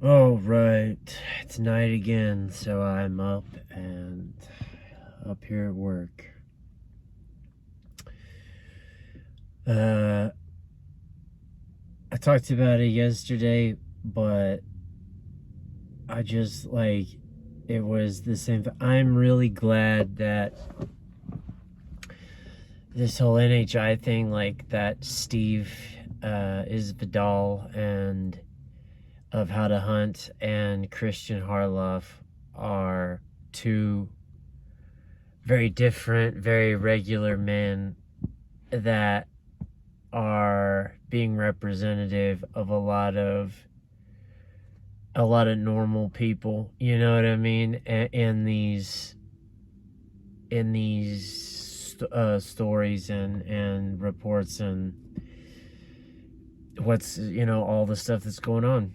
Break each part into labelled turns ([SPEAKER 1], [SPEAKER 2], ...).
[SPEAKER 1] Oh, right. It's night again, so I'm up here at work. Uh, I talked about it yesterday, but I just it was the same. I'm really glad that this whole NHI thing, that Steve Isvidal and of How to Hunt and Christian Harloff are two very different, very regular men that are being representative of a lot of normal people, you know what I mean, in these stories and reports and what's, all the stuff that's going on.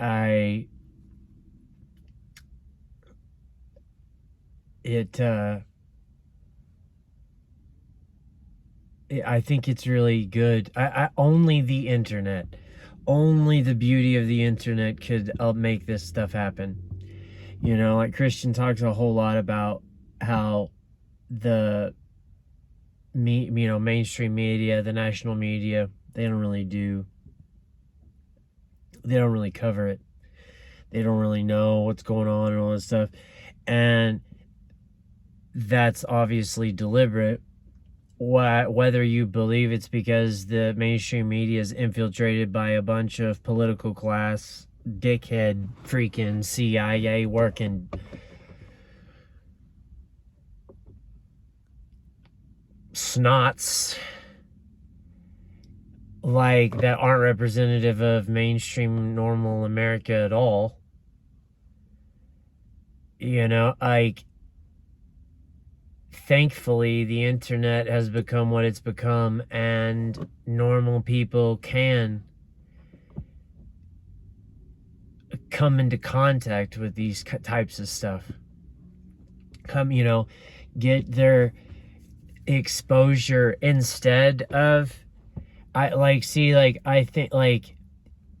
[SPEAKER 1] I think it's really good. Only the internet, only the beauty of the internet could make this stuff happen. Like Christian talks a whole lot about how the mainstream media, the national media, they don't really cover it. They don't really know what's going on and all this stuff. And that's obviously deliberate. Whether you believe it's because the mainstream media is infiltrated by a bunch of political class, dickhead, freaking CIA working snots that aren't representative of mainstream normal America at all. Thankfully, the internet has become what it's become, and normal people can come into contact with these types of stuff. Get their exposure instead of, I think,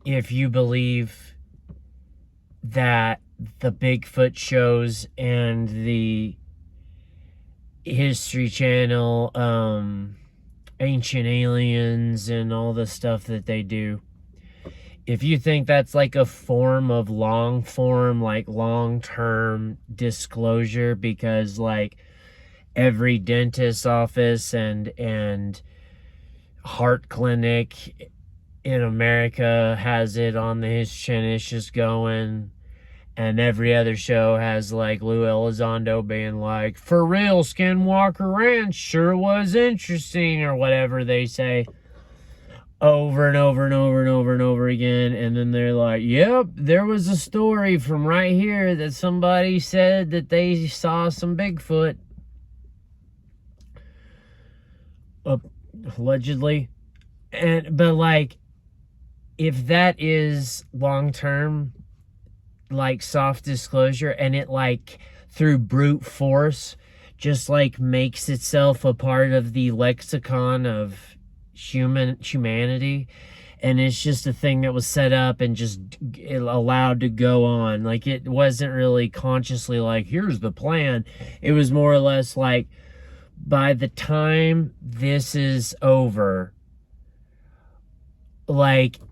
[SPEAKER 1] if you believe that the Bigfoot shows and the History Channel, Ancient Aliens, and all the stuff that they do, if you think that's a form of long-term disclosure, because every dentist's office and heart clinic in America has it on the History Channel, it's just going. And every other show has Lou Elizondo being for real, Skinwalker Ranch sure was interesting, or whatever they say over and over and over and over and over again. And then they're yep, there was a story from right here that somebody said that they saw some Bigfoot. Allegedly. But if that is long term, soft disclosure, and it through brute force just makes itself a part of the lexicon of humanity, and it's just a thing that was set up and just allowed to go on, it wasn't really consciously here's the plan. It was more or less by the time this is over,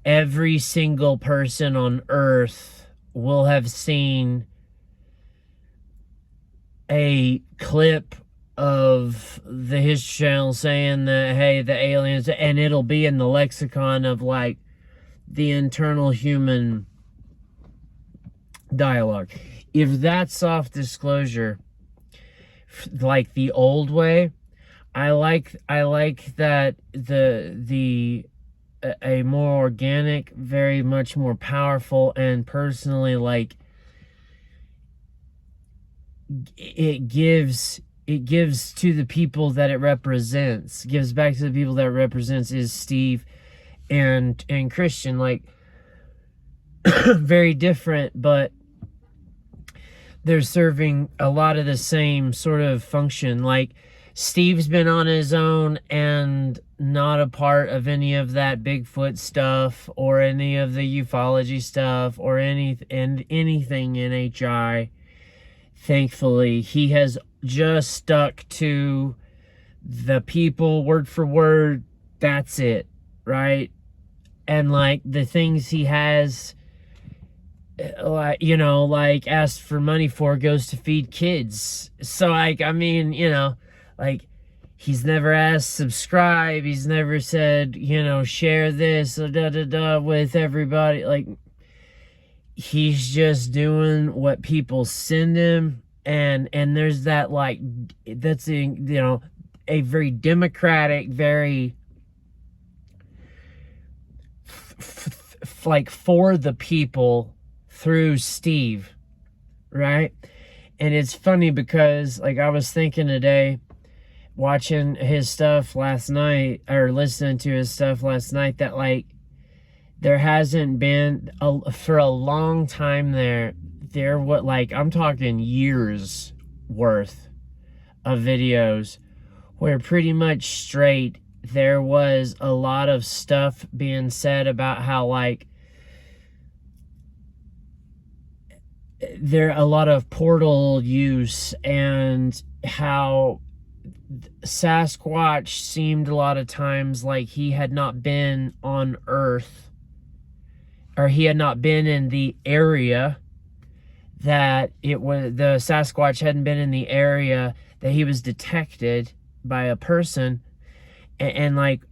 [SPEAKER 1] every single person on earth will have seen a clip of the History Channel saying that, hey, the aliens, and it'll be in the lexicon of the internal human dialogue. If that's soft disclosure, the old way, I like that a more organic, very much more powerful, and personally it gives to the people that it represents, gives back to the people that it represents, is Steve and Christian. Very different, but they're serving a lot of the same sort of function. Steve's been on his own and not a part of any of that Bigfoot stuff or any of the ufology stuff or anything NHI. Thankfully, he has just stuck to the people word for word. That's it, right? And like the things he has, like, you know, like asked for money for goes to feed kids. So like, I mean, you know, like he's never asked subscribe. He's never said, you know, share this with everybody. Like, he's just doing what people send him. And there's that, like, that's, you know, a very democratic, very like for the people through Steve, right? And it's funny because, like, I was thinking today, watching his stuff last night, or listening to his stuff last night, that, like, there hasn't been, for a long time there, what, like, I'm talking years worth of videos where pretty much straight there was a lot of stuff being said about how, like, there a lot of portal use and how Sasquatch seemed a lot of times like he had not been on Earth, or he had not been in the area that it was, the Sasquatch hadn't been in the area that he was detected by a person. And like,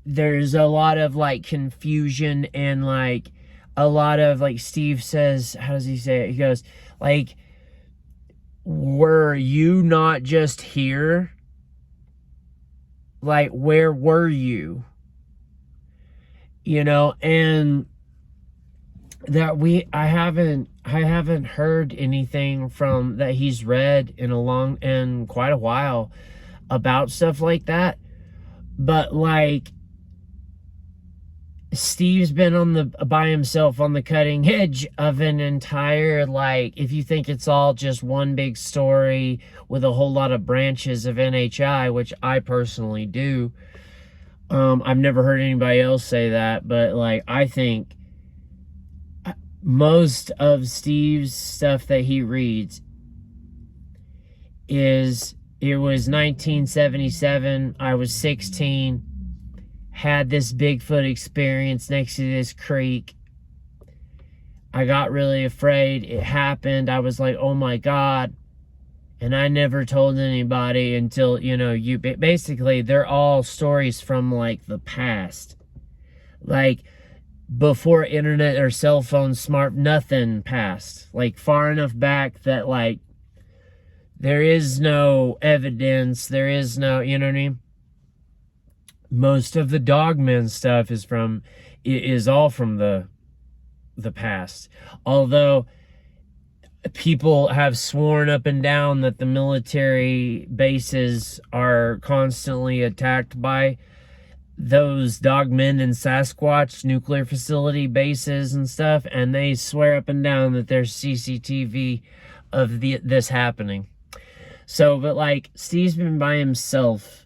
[SPEAKER 1] there's a lot of, like, confusion and, like, a lot of, like, Steve says, how does he say it? He goes, like, were you not just here? Like, where were you? You know, and that I haven't heard anything from that he's read in quite a while about stuff like that. But, like, Steve's been by himself on the cutting edge of an entire, like, if you think it's all just one big story with a whole lot of branches of NHI, which I personally do. I've never heard anybody else say that, but, like, I think most of Steve's stuff that he reads is, it was 1977, I was 16, had this Bigfoot experience next to this creek. I got really afraid. It happened. I was like, oh my God. And I never told anybody until, you know, basically, they're all stories from, like, the past. Like, before internet or cell phone, nothing passed. Like, far enough back that, like, there is no evidence. There is no, you know what I mean? Most of the Dogman stuff is all from the past. Although people have sworn up and down that the military bases are constantly attacked by those Dogmen and Sasquatch nuclear facility bases and stuff, and they swear up and down that there's CCTV of this happening. So, but, like, Steve's been by himself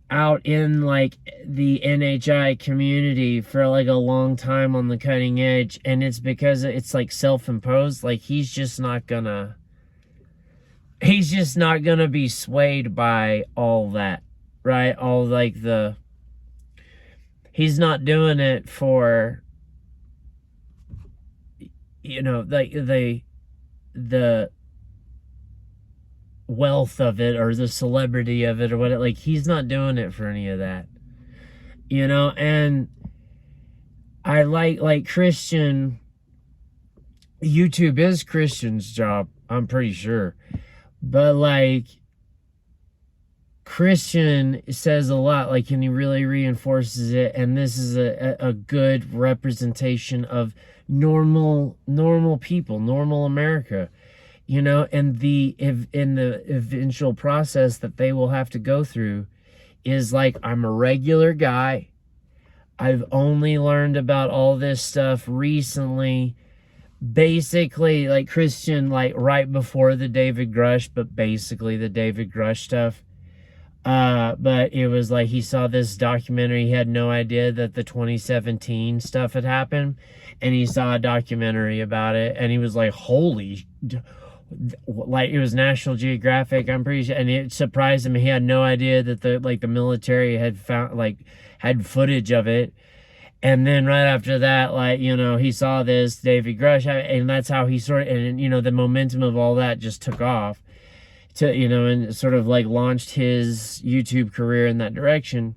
[SPEAKER 1] out in, like, the NHI community for, like, a long time on the cutting edge, and it's because it's, like, self-imposed. Like, he's just not gonna be swayed by all that, right? All, like, he's not doing it for, you know, like, the wealth of it or the celebrity of it or what. Like, he's not doing it for any of that, you know. And I like Christian. YouTube is Christian's job, I'm pretty sure, but, like, Christian says a lot, like, and he really reinforces it, and this is a good representation of normal people, normal America, you know. And in the eventual process that they will have to go through is, like, I'm a regular guy. I've only learned about all this stuff recently basically like Christian, like right before the David Grush, but basically the David Grush stuff. But it was like he saw this documentary. He had no idea that the 2017 stuff had happened, and he saw a documentary about it, and he was like, "Holy!" Like it was National Geographic, I'm pretty sure, and it surprised him. He had no idea that the military had found had footage of it. And then right after that, he saw this David Grush, and that's how he sort of, and the momentum of all that just took off and sort of like launched his YouTube career in that direction.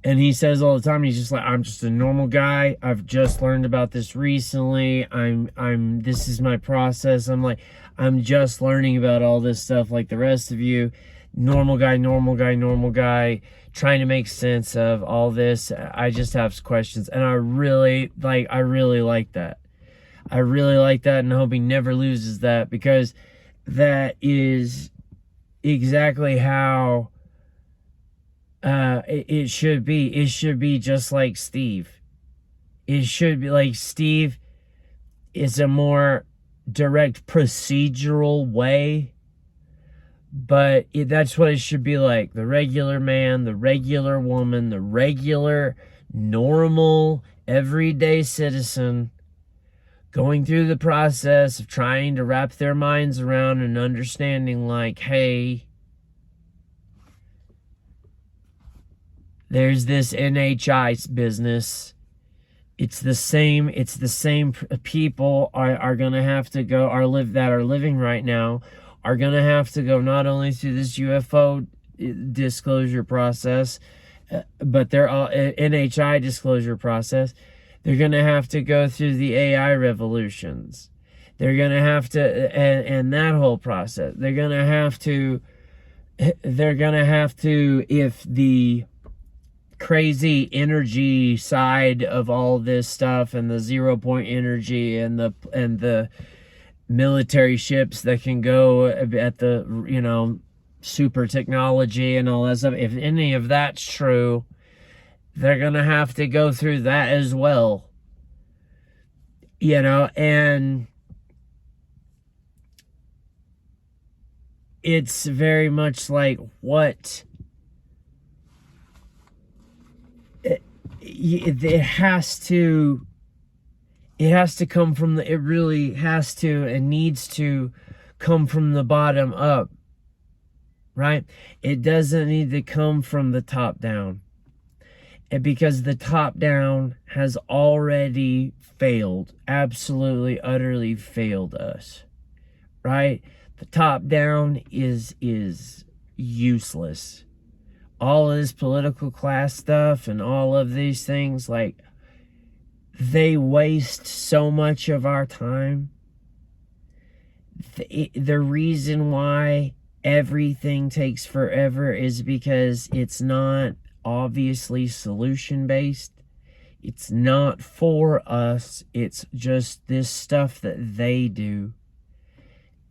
[SPEAKER 1] And he says all the time, he's just like, I'm just a normal guy. I've just learned about this recently. This is my process. I'm just learning about all this stuff like the rest of you. Normal guy, trying to make sense of all this. I just have questions. And I really like that. I really like that, and I hope he never loses that, because that is exactly how it should be. It should be just like Steve. It should be like Steve is a more direct procedural way, but that's what it should be like. The regular man, the regular woman, the regular, normal, everyday citizen going through the process of trying to wrap their minds around and understanding, like, hey, there's this NHI business. It's the same people are going to have to go, that are living right now, are going to have to go not only through this UFO disclosure process, but their NHI disclosure process. They're going to have to go through the AI revolutions. They're going to have to, and that whole process. They're going to have to, if the crazy energy side of all this stuff, and the 0 point energy, and the military ships that can go at the, super technology and all that stuff, if any of that's true, they're going to have to go through that as well. And it's very much like what it has to come from it really has to and needs to come from the bottom up, right? It doesn't need to come from the top down. Because the top down has already failed, absolutely, utterly failed us, right? The top down is useless. All of this political class stuff and all of these things, like, they waste so much of our time. The reason why everything takes forever is because it's not obviously solution based. It's not for us. It's just this stuff that they do.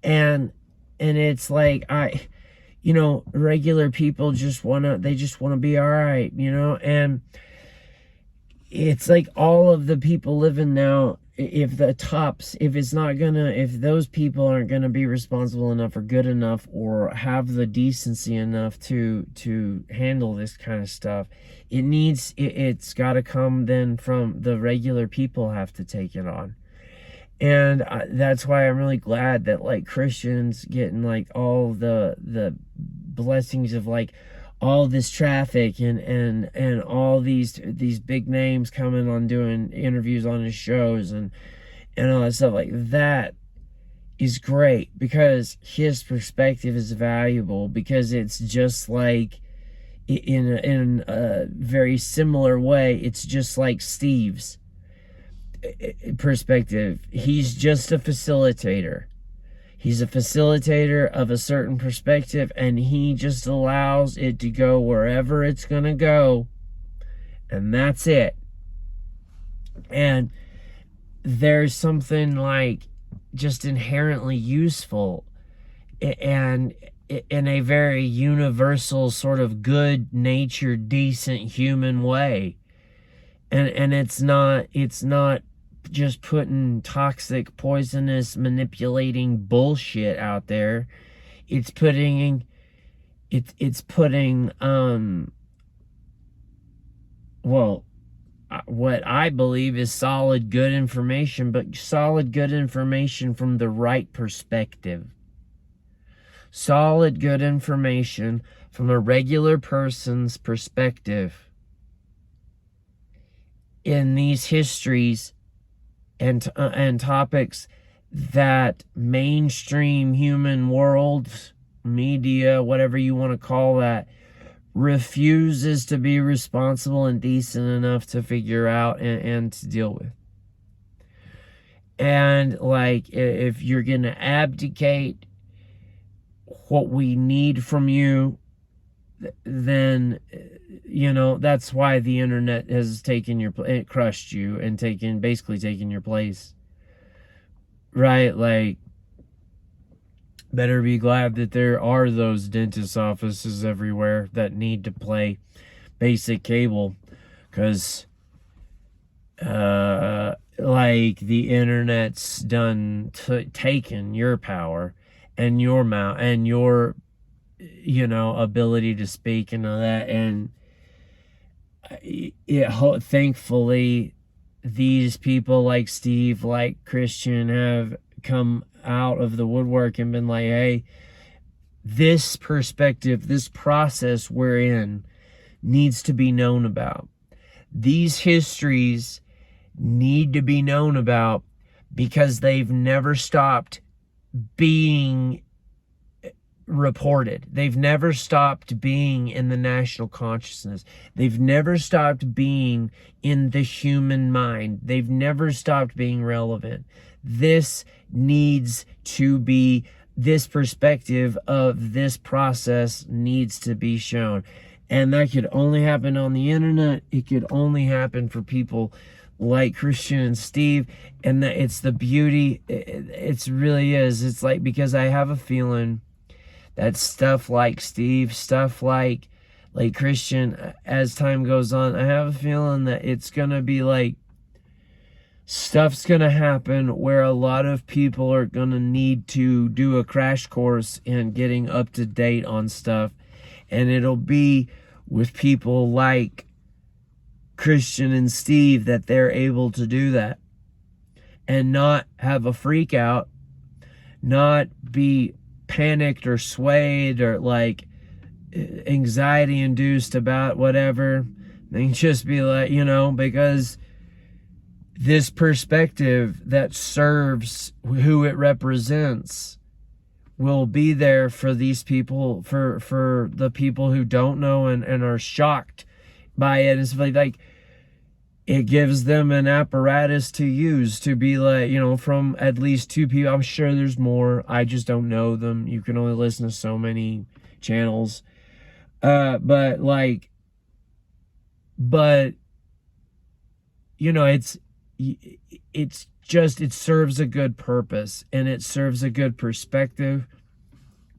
[SPEAKER 1] And it's like, regular people just want to be all right, and it's like all of the people living now, if those people aren't gonna be responsible enough or good enough or have the decency enough to handle this kind of stuff, it's got to come then from the regular people have to take it on. And that's why I'm really glad that, like, Christians getting, like, all the blessings of, like, all this traffic and all these big names coming on doing interviews on his shows and all that stuff. Like, that is great, because his perspective is valuable, because it's just like, in a very similar way, it's just like Steve's perspective. He's just a facilitator. He's a facilitator of a certain perspective, and he just allows it to go wherever it's going to go, and that's it. And there's something, like, just inherently useful and in a very universal sort of good-natured, decent human way. And it's not just putting toxic, poisonous, manipulating bullshit out there. It's putting well, what I believe is solid, good information, but solid, good information from the right perspective. Solid, good information from a regular person's perspective in these histories and topics that mainstream human world, media, whatever you want to call that, refuses to be responsible and decent enough to figure out and to deal with. And like, if you're going to abdicate what we need from you, then, you know, that's why the internet has taken your place, it crushed you and basically taken your place. Right? Like, better be glad that there are those dentist offices everywhere that need to play basic cable, because like, the internet's done taken your power and your mouth and your, you know, ability to speak and all that. And thankfully, these people like Steve, like Christian, have come out of the woodwork and been like, hey, this perspective, this process we're in needs to be known about. These histories need to be known about because they've never stopped being reported. They've never stopped being in the national consciousness. They've never stopped being in the human mind. They've never stopped being relevant. This needs to be, this perspective of this process needs to be shown. And that could only happen on the internet. It could only happen for people like Christian and Steve. And it's the beauty. It really is. It's like, because I have a feeling that stuff like Steve, stuff like Christian, as time goes on, I have a feeling that it's going to be like, stuff's going to happen where a lot of people are going to need to do a crash course in getting up to date on stuff. And it'll be with people like Christian and Steve that they're able to do that and not have a freak out, not be panicked or swayed or like anxiety induced about whatever. They can just be like, you know, because this perspective that serves who it represents will be there for these people, for the people who don't know and are shocked by it. It's like it gives them an apparatus to use to be like, you know, from at least two people. I'm sure there's more. I just don't know them. You can only listen to so many channels. But you know, it's just, it serves a good purpose and it serves a good perspective.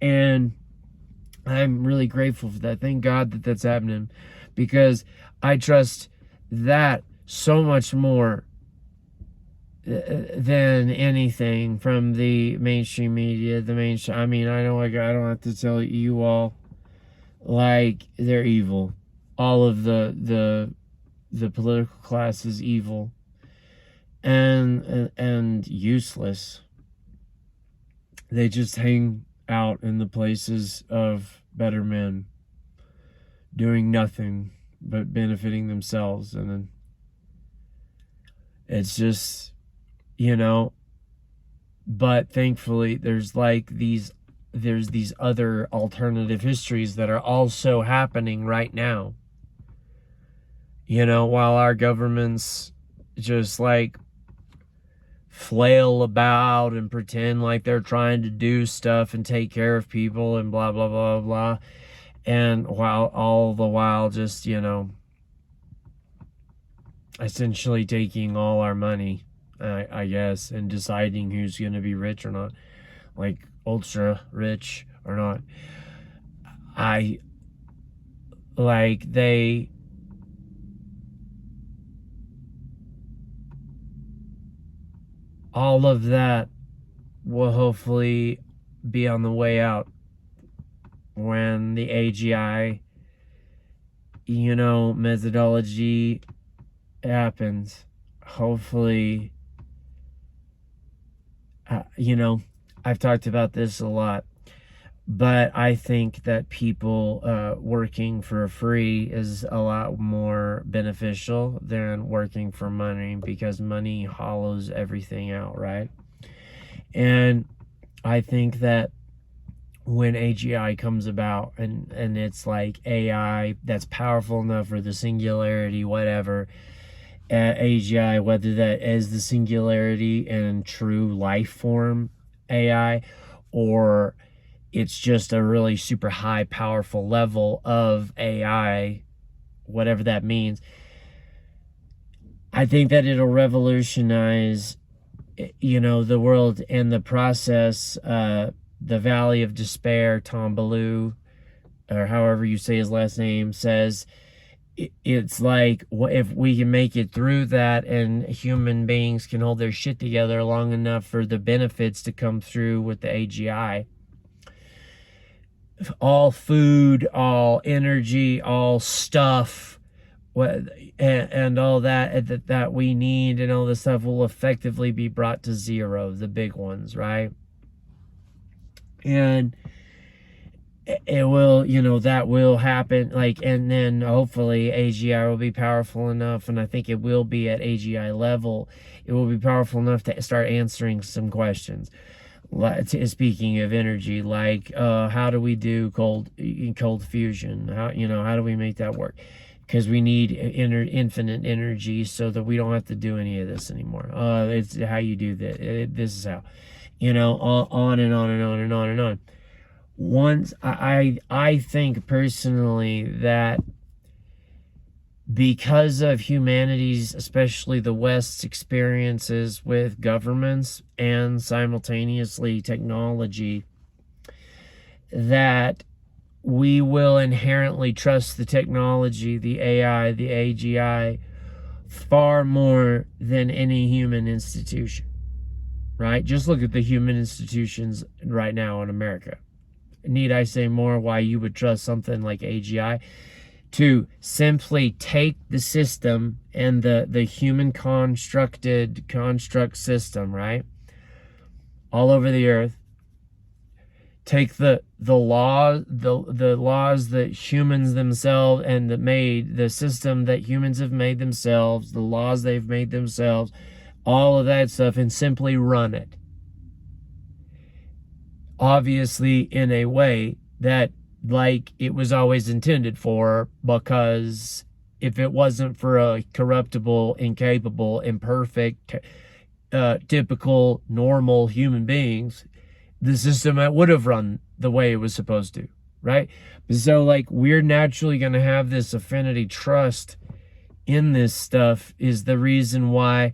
[SPEAKER 1] And I'm really grateful for that. Thank God that that's happening, because I trust that so much more than anything from the mainstream media. I mean, I don't have to tell you all, like, they're evil. All of the political class is evil and useless. They just hang out in the places of better men, doing nothing but benefiting themselves. And then it's just, you know, but thankfully there's these other alternative histories that are also happening right now. You know, while our governments just like flail about and pretend like they're trying to do stuff and take care of people and blah, blah, blah, blah. And all the while just, you know, essentially taking all our money, I guess, and deciding who's going to be rich or not, like ultra rich or not. all of that will hopefully be on the way out when the AGI, methodology happens. Hopefully, I've talked about this a lot, but I think that people working for free is a lot more beneficial than working for money, because money hollows everything out, right? And I think that when AGI comes about, and it's like AI that's powerful enough for the singularity, whatever, AGI, whether that is the singularity and true life form AI, or it's just a really super high powerful level of AI, whatever that means, I think that it'll revolutionize the world. In the process, the Valley of Despair, Tom Ballou, or however you say his last name, says it's like, if we can make it through that and human beings can hold their shit together long enough for the benefits to come through with the AGI, all food, all energy, all stuff, and all that we need, and all this stuff will effectively be brought to zero, the big ones, right? And it will, that will happen, and then hopefully AGI will be powerful enough, and I think it will be at AGI level, it will be powerful enough to start answering some questions. Speaking of energy, how do we do cold fusion? How do we make that work? Because we need infinite energy so that we don't have to do any of this anymore. It's how you do this. This is how, on and on and on and on and on. Once I think personally that because of humanity's, especially the West's, experiences with governments and simultaneously technology, that we will inherently trust the technology, the AI, the AGI, far more than any human institution, right? Just look at the human institutions right now in America. Need I say more why you would trust something like AGI to simply take the system and the human construct system, right, all over the earth, take the laws that humans themselves and that made the system that humans have made themselves, the laws they've made themselves, all of that stuff, and simply run it, obviously in a way that like it was always intended for, because if it wasn't for a corruptible, incapable, imperfect, typical, normal human beings, the system would have run the way it was supposed to, right? So we're naturally going to have this affinity trust in this stuff, is the reason why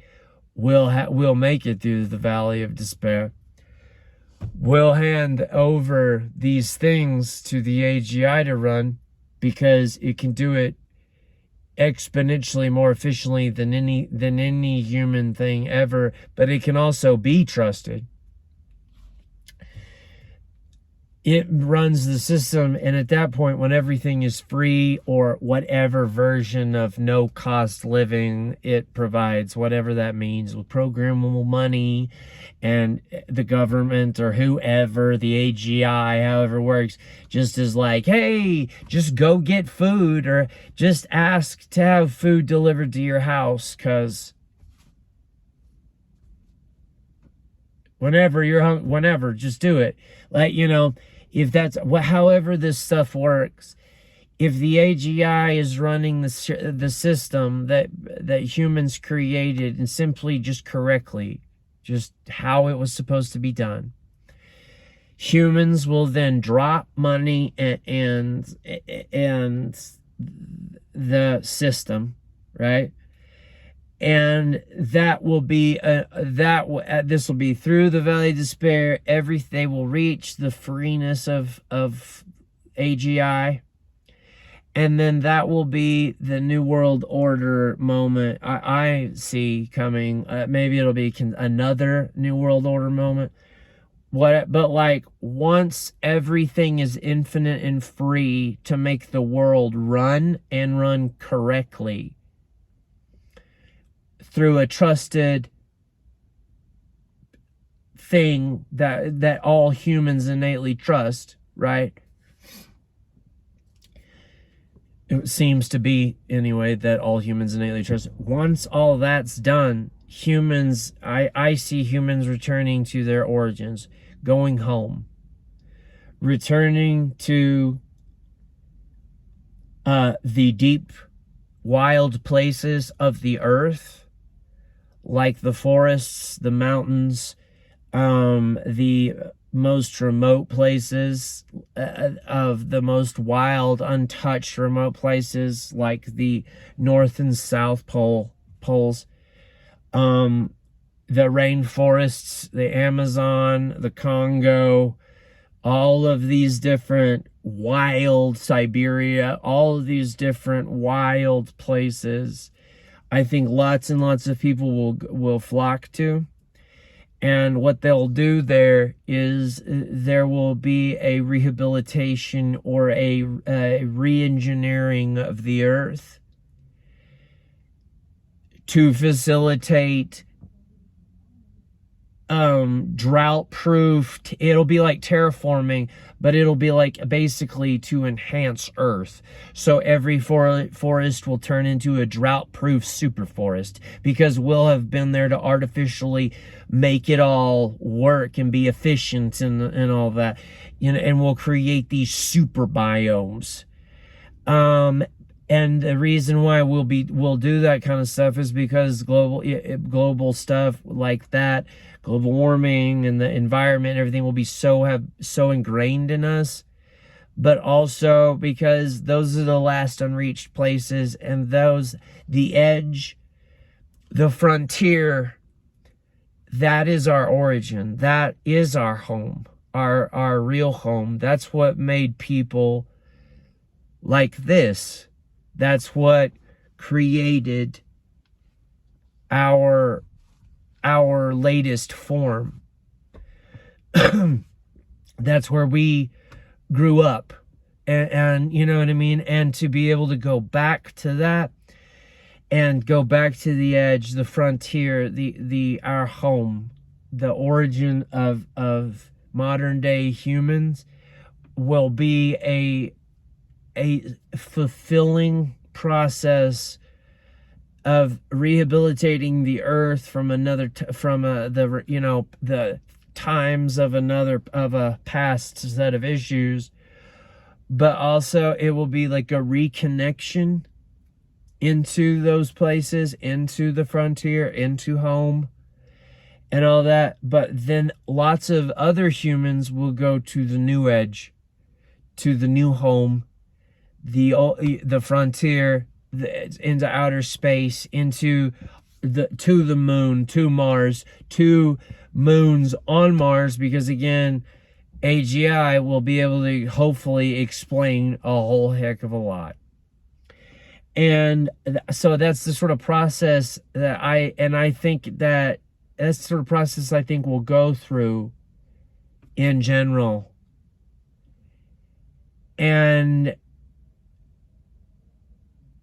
[SPEAKER 1] we'll make it through the Valley of Despair. We'll hand over these things to the AGI to run, because it can do it exponentially more efficiently than any human thing ever, but it can also be trusted. It runs the system, and at that point, when everything is free, or whatever version of no-cost living it provides, whatever that means, with programmable money, and the government or whoever, the AGI, however it works, just is like, hey, just go get food, or just ask to have food delivered to your house, because whenever you're hungry, whenever, just do it. If that's however this stuff works, if the AGI is running the system that humans created, and simply just correctly, just how it was supposed to be done, humans will then drop money and the system, right? And that will be this will be through the Valley of Despair. They will reach the freeness of AGI, And then that will be the New World Order moment I see coming. Maybe it'll be another New World Order moment. But like, once everything is infinite and free to make the world run and run correctly through a trusted thing that all humans innately trust, right? It seems to be, anyway, that all humans innately trust. Once all that's done, humans, I see humans returning to their origins, going home, returning to the deep, wild places of the earth, like the forests, the mountains, the most remote places, of the most wild, untouched remote places, like the North and South poles, the rainforests, the Amazon, the Congo, all of these different wild, Siberia, all of these different wild places. I think lots and lots of people will flock to. And what they'll do there is there will be a rehabilitation or a re-engineering of the earth to facilitate drought-proof. It'll be like terraforming, but it'll be like basically to enhance Earth. So every forest will turn into a drought-proof super forest, because we'll have been there to artificially make it all work and be efficient and all that, you know, and we'll create these super biomes. And the reason why we'll do that kind of stuff is because global stuff like that, global warming and the environment, everything will be so ingrained in us. But also because those are the last unreached places, and the edge, the frontier, that is our origin. That is our home, our real home. That's what made people like this. That's what created our latest form. That's where we grew up. And you know what I mean? And to be able to go back to that and go back to the edge, the frontier, our home, the origin of modern day humans, will be a fulfilling process of rehabilitating the earth from the times of a past set of issues, but also it will be like a reconnection into those places, into the frontier, into home and all that. But then lots of other humans will go to the new edge, to the new home, the frontier, into outer space, to the moon, to Mars, to moons on Mars, because again, AGI will be able to hopefully explain a whole heck of a lot. And so that's the sort of process that I think that's the sort of process I think we'll go through in general. And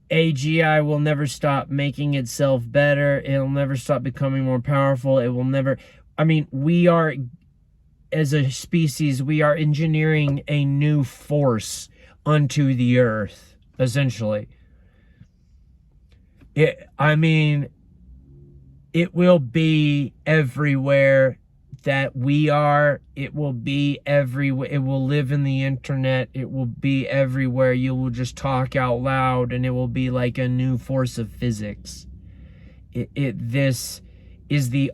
[SPEAKER 1] AGI will never stop making itself better. It'll never stop becoming more powerful. It will never... I mean, we are, as a species, we are engineering a new force unto the earth, essentially. It will be everywhere that we are. It will be everywhere. It will live in the internet. It will be everywhere. You will just talk out loud, and it will be like a new force of physics. This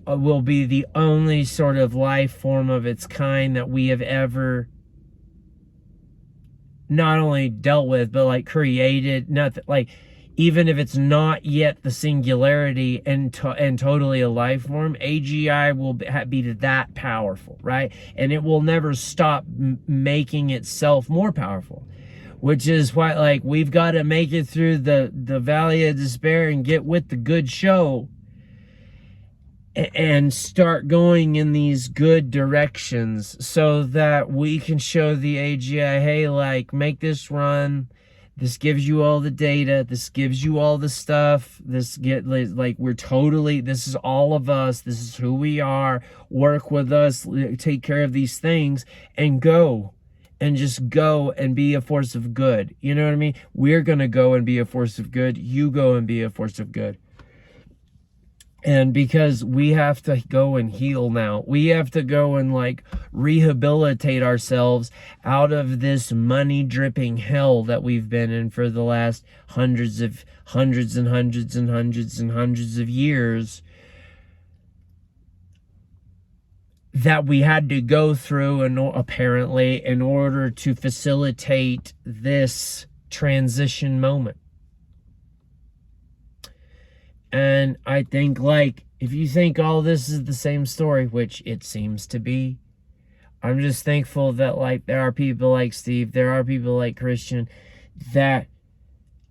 [SPEAKER 1] will be the only sort of life form of its kind that we have ever not only dealt with, but like created. Nothing like, even if it's not yet the singularity and totally a life form, AGI will be that powerful, right? And it will never stop making itself more powerful. which is why, like, we've got to make it through the valley of despair and get with the good show and start going in these good directions so that we can show the AGI, hey, like, make this run. This gives you all the data. This gives you all the stuff. This we're totally, this is all of us. This is who we are. Work with us, take care of these things, and go. And just go and be a force of good. You know what I mean? We're going to go and be a force of good. You go and be a force of good. And because we have to go and heal now, we have to go and like rehabilitate ourselves out of this money dripping hell that we've been in for the last hundreds of years, that we had to go through, and apparently, in order to facilitate this transition moment. And I think, like, if you think all this is the same story, which it seems to be, I'm just thankful that, like, there are people like Steve, there are people like Christian that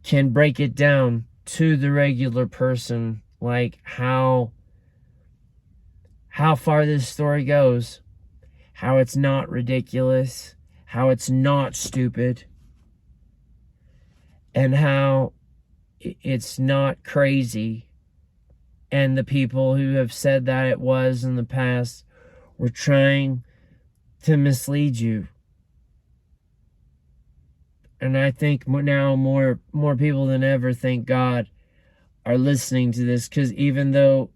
[SPEAKER 1] can break it down to the regular person, like how far this story goes, how it's not ridiculous, how it's not stupid, and how it's not crazy. And the people who have said that it was in the past were trying to mislead you. And I think now more people than ever, thank God, are listening to this, because even though,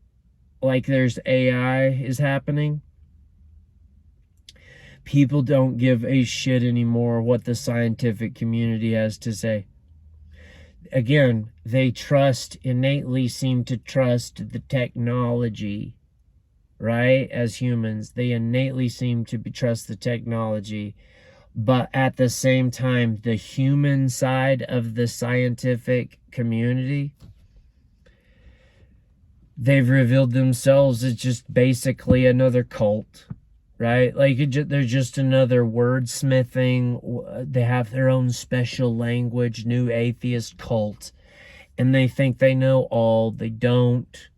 [SPEAKER 1] like, there's AI is happening, people don't give a shit anymore what the scientific community has to say. Again, they innately seem to trust the technology, right? As humans, they innately seem to trust the technology. But at the same time, the human side of the scientific community, they've revealed themselves as just basically another cult, right? Like, they're just another wordsmithing. They have their own special language, new atheist cult. And they think they know all. They don't.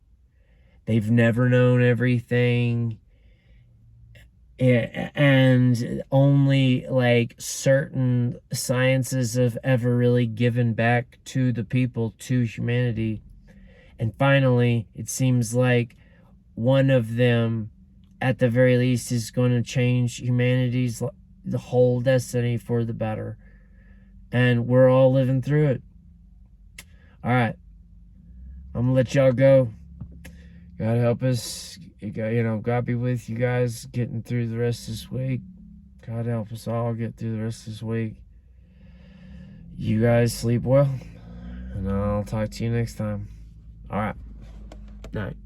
[SPEAKER 1] They've never known everything. And only, like, certain sciences have ever really given back to the people, to humanity. And finally, it seems like one of them, at the very least, is going to change humanity's the whole destiny for the better. And we're all living through it. All right. I'm going to let y'all go. God help us. God be with you guys getting through the rest of this week. God help us all get through the rest of this week. You guys sleep well. And I'll talk to you next time. All right. Night.